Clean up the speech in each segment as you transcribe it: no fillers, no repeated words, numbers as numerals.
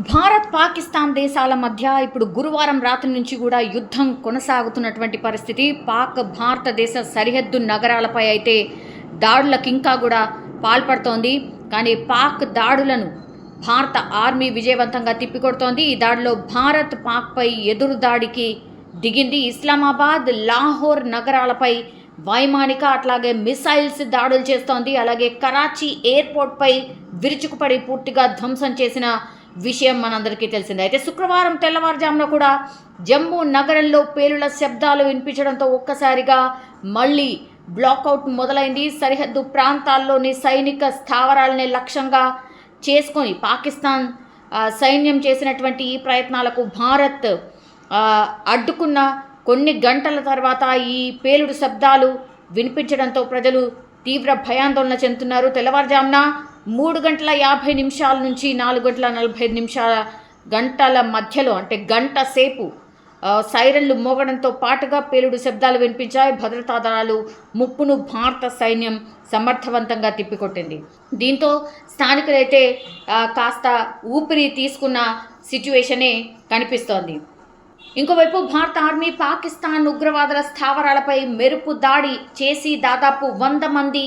భారత్ పాకిస్తాన్ దేశాల మధ్య ఇప్పుడు గురువారం రాత్రి నుంచి కూడా యుద్ధం కొనసాగుతున్నటువంటి పరిస్థితి. భారతదేశ సరిహద్దు నగరాలపై అయితే దాడులకు ఇంకా కూడా పాల్పడుతోంది. కానీ పాక్ దాడులను భారత ఆర్మీ విజయవంతంగా తిప్పికొడుతోంది. ఈ దాడిలో భారత్ పాక్పై ఎదురు దాడికి దిగింది. ఇస్లామాబాద్, లాహోర్ నగరాలపై వైమానిక అట్లాగే మిసైల్స్ దాడులు చేస్తోంది. అలాగే కరాచీ ఎయిర్పోర్ట్పై విరుచుకుపడి పూర్తిగా ధ్వంసం చేసిన విషయం మనందరికీ తెలిసిందే. అయితే శుక్రవారం తెల్లవారుజామున కూడా జమ్మూ నగరంలో పేలుల శబ్దాలు వినిపించడంతో ఒక్కసారిగా మళ్ళీ బ్లాకౌట్ మొదలైంది. సరిహద్దు ప్రాంతాల్లోని సైనిక స్థావరాలని లక్ష్యంగా చేసుకొని పాకిస్తాన్ సైన్యం చేసినటువంటి ఈ ప్రయత్నాలకు భారత్ అడ్డుకున్న కొన్ని గంటల తర్వాత ఈ పేలుడు శబ్దాలు వినిపించడంతో ప్రజలు తీవ్ర భయాందోళన చెందుతున్నారు. తెల్లవారుజామున 3:50 నుంచి 4:45 గంటల మధ్యలో అంటే గంట సేపు సైరన్లు మోగడంతో పాటుగా పేలుడు శబ్దాలు వినిపించాయి. భద్రతా దళాలు ముప్పును భారత సైన్యం సమర్థవంతంగా తిప్పికొట్టింది. దీంతో స్థానికులైతే కాస్త ఊపిరి తీసుకున్న సిచ్యువేషనే కనిపిస్తోంది. ఇంకోవైపు భారత ఆర్మీ పాకిస్తాన్ ఉగ్రవాదుల స్థావరాలపై మెరుపు దాడి చేసి దాదాపు 100 మంది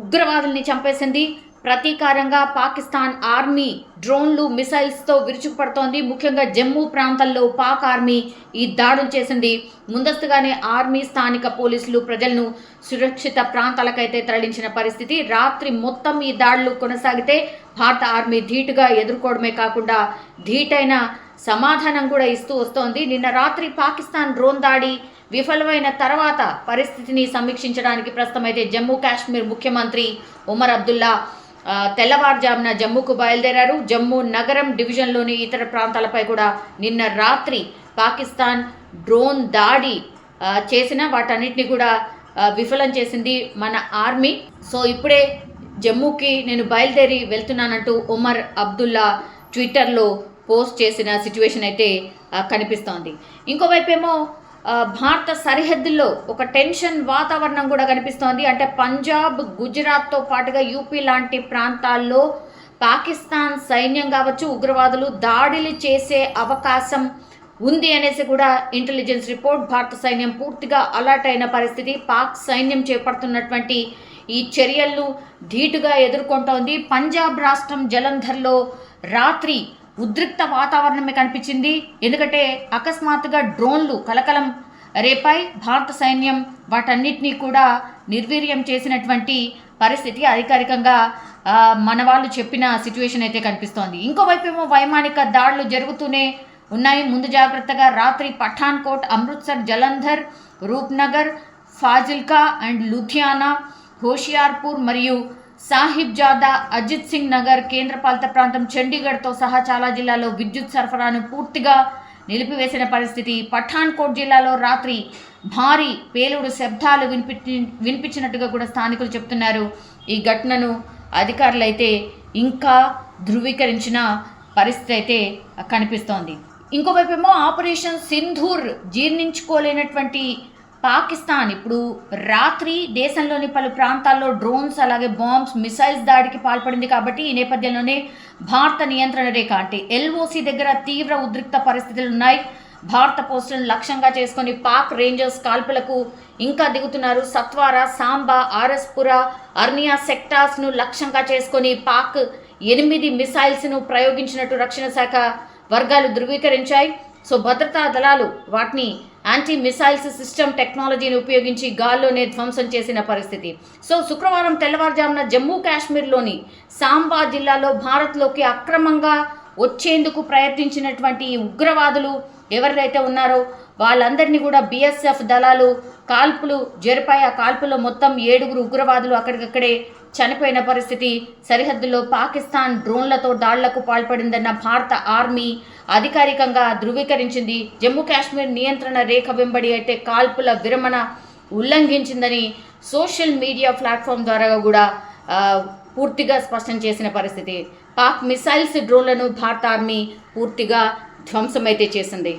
ఉగ్రవాదుల్ని చంపేసింది. ప్రతీకారంగా పాకిస్తాన్ ఆర్మీ డ్రోన్లు, మిసైల్స్తో విరుచుకుపడుతోంది. ముఖ్యంగా జమ్మూ ప్రాంతంలో పాక్ ఆర్మీ ఈ దాడులు చేసింది. ముందస్తుగానే ఆర్మీ, స్థానిక పోలీసులు ప్రజలను సురక్షిత ప్రాంతాలకైతే తరలించిన పరిస్థితి. రాత్రి మొత్తం ఈ దాడులు కొనసాగితే భారత ఆర్మీ ధీటుగా ఎదుర్కోవడమే కాకుండా ధీటైన సమాధానం కూడా ఇస్తూ వస్తోంది. నిన్న రాత్రి పాకిస్తాన్ డ్రోన్ దాడి విఫలమైన తర్వాత పరిస్థితిని సమీక్షించడానికి ప్రస్తుతం అయితే జమ్మూ కాశ్మీర్ ముఖ్యమంత్రి ఉమర్ అబ్దుల్లా తెల్లవారుజామున జమ్మూకు బయలుదేరారు. జమ్మూ నగరం డివిజన్లోని ఇతర ప్రాంతాలపై కూడా నిన్న రాత్రి పాకిస్తాన్ డ్రోన్ దాడి చేసిన వాటన్నిటిని కూడా విఫలం చేసింది మన ఆర్మీ. సో ఇప్పుడే జమ్మూకి నేను బయలుదేరి వెళ్తున్నానంటూ ఉమర్ అబ్దుల్లా ట్విట్టర్లో పోస్ట్ చేసిన సిచ్యువేషన్ అయితే కనిపిస్తోంది. ఇంకోవైపేమో భారత సరిహద్దుల్లో ఒక టెన్షన్ వాతావరణం కూడా కనిపిస్తోంది. అంటే పంజాబ్, గుజరాత్తో పాటుగా యూపీ లాంటి ప్రాంతాల్లో పాకిస్తాన్ సైన్యం కావచ్చు, ఉగ్రవాదులు దాడులు చేసే అవకాశం ఉంది అనేసి కూడా ఇంటెలిజెన్స్ రిపోర్ట్. భారత సైన్యం పూర్తిగా అలర్ట్ అయిన పరిస్థితి. పాక్ సైన్యం చేపడుతున్నటువంటి ఈ చర్యలను ధీటుగా ఎదుర్కొంటోంది. పంజాబ్ రాష్ట్రం జలంధర్లో రాత్రి ఉద్రిక్త వాతావరణమే కనిపించింది. ఎందుకంటే అకస్మాత్తుగా డ్రోన్లు కలకలం రేపాయి. భారత సైన్యం వాటన్నిటినీ కూడా నిర్వీర్యం చేసినటువంటి పరిస్థితి అధికారికంగా మన వాళ్ళు చెప్పిన సిచ్యువేషన్ అయితే కనిపిస్తోంది. ఇంకోవైపు ఏమో వైమానిక దాడులు జరుగుతూనే ఉన్నాయి. ముందు జాగ్రత్తగా రాత్రి పఠాన్కోట్, అమృత్సర్, జలంధర్, రూప్నగర్, ఫాజిల్కా అండ్ లుధియానా, హోషియార్పూర్ మరియు సాహిబ్జాదా, అజిత్ సింగ్ నగర్, కేంద్రపాలిత ప్రాంతం చండీగఢ్తో సహా చాలా జిల్లాల్లో విద్యుత్ సరఫరాను పూర్తిగా నిలిపివేసిన పరిస్థితి. పఠాన్కోట్ జిల్లాలో రాత్రి భారీ పేలుడు శబ్దాలు వినిపించినట్టుగా కూడా స్థానికులు చెప్తున్నారు. ఈ ఘటనను అధికారులు అయితే ఇంకా ధృవీకరించిన పరిస్థితి అయితే కనిపిస్తోంది. ఇంకోవైపు ఏమో ఆపరేషన్ సింధూర్ జీర్ణించుకోలేనటువంటి పాకిస్తాన్ ఇప్పుడు రాత్రి దేశంలోని పలు ప్రాంతాల్లో డ్రోన్స్, అలాగే బాంబ్స్, మిసైల్స్ దాడికి పాల్పడింది. కాబట్టి ఈ నేపథ్యంలోనే భారత నియంత్రణ రేఖ అంటే LOC దగ్గర తీవ్ర ఉద్రిక్త పరిస్థితులు ఉన్నాయి. భారత పోస్టులను లక్ష్యంగా చేసుకొని పాక్ రేంజర్స్ కాల్పులకు ఇంకా దిగుతున్నారు. సత్వారా, సాంబా, ఆర్ఎస్పురా, అర్నియా సెక్టార్స్ను లక్ష్యంగా చేసుకొని పాక్ 8 మిసైల్స్ను ప్రయోగించినట్టు రక్షణ శాఖ వర్గాలు ధృవీకరించాయి. సో భద్రతా దళాలు వాటిని యాంటీ మిసైల్స్ సిస్టమ్ టెక్నాలజీని ఉపయోగించి గాల్లోనే ధ్వంసం చేసిన పరిస్థితి. సో శుక్రవారం తెల్లవారుజామున జమ్మూ కాశ్మీర్లోని సాంబా జిల్లాలో భారత్లోకి అక్రమంగా వచ్చేందుకు ప్రయత్నించినటువంటి ఉగ్రవాదులు ఎవరైతే ఉన్నారో వాళ్ళందరినీ కూడా BSF దళాలు కాల్పులు జరిపాయి. ఆ కాల్పుల్లో మొత్తం 7 ఉగ్రవాదులు అక్కడికక్కడే చనిపోయిన పరిస్థితి. సరిహద్దులో పాకిస్తాన్ డ్రోన్లతో దాడులకు పాల్పడిందన్న భారత ఆర్మీ అధికారికంగా ధృవీకరించింది. జమ్మూ కాశ్మీర్ నియంత్రణ రేఖ వెంబడి అయితే కాల్పుల విరమణ ఉల్లంఘించిందని సోషల్ మీడియా ప్లాట్ఫామ్ ద్వారా కూడా పూర్తిగా స్పష్టం చేసిన పరిస్థితి. పాక్ మిసైల్స్, డ్రోన్లను భారత ఆర్మీ పూర్తిగా ధ్వంసమైతే చేసింది.